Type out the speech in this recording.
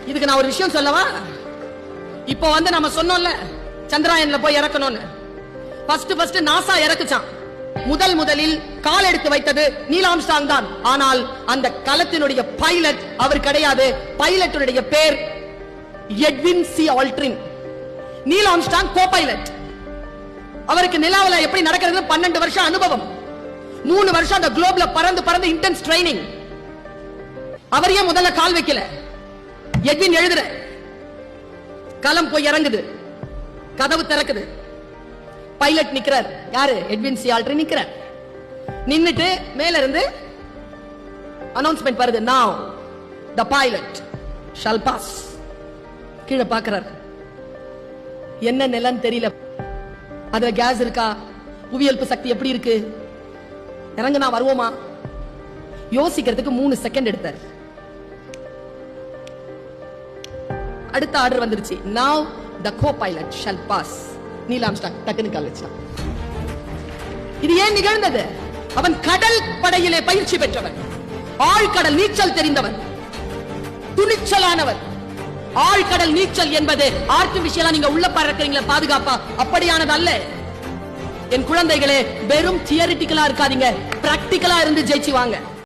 இதுக்கு நான் ஒரு விஷயம் சொல்லவா? இப்போ நம்ம சொன்னோம்ல சந்திராயன்ல போய் இறக்கணும்னு. First NASA இறக்குச்சான். முதலில் கால் எடுத்து வைத்தது நீல் ஆம்ஸ்ட்ராங் தான். ஆனால் அந்த கலத்தினுடைய பைலட் அவர் கிடையாது. பைலட்டுடைய பேர் Edwin C Aldrin. Neil Armstrong co pilot. அவருக்கு நிலாவுல எப்படி நடக்கிறது 12 வருஷம் அனுபவம். 3 வருஷம் அந்த குளோப்ல பறந்து இன்டென்ஸ் ட்ரைனிங். அவரையே முதல்ல கால் வைக்கல. எட்வின் எழுதுற களம் போய் இறங்குது, கதவு திறக்குது, பைலட் நிக்கிறார். யாரு? எட்வின் சி ஆல்ட்ரின் நிக்கிறார். நின்னுட்டு மேல இருந்து அனௌன்ஸ்மெண்ட் வருது, now the pilot shall pass. கீழே பார்க்கிறார். என்ன நிலன்னு தெரியல. அதுல கேஸ் இருக்கா, புவியல்பு சக்தி எப்படி இருக்கு, இறங்குனா வருவோமா? யோசிக்கிறதுக்கு 3 செகண்ட் எடுத்தார். அடுத்த ஆர்டர் வந்துருச்சு, now the co-pilot shall pass. Neil Armstrong டக்குனு கால் வச்சான். இது ஏன் நிகழ்ந்தது? அவன் கடல் படையிலே பயிற்சி பெற்றவன், ஆழ்கடல் நீச்சல் தெரிந்தவன், துணிச்சலானவர். ஆழ்கடல் நீச்சல் என்பது ஆர்டிபிஷியலா நீங்க உள்ள பறக்கிறீங்களா பாதுகாப்பா, அப்படியானது அல்ல. என் குழந்தைகளே, வெறும் தியரிட்டிக்கலா இருக்காதீங்க, பிராக்டிக்கலா இருந்து ஜெயிச்சு வாங்க.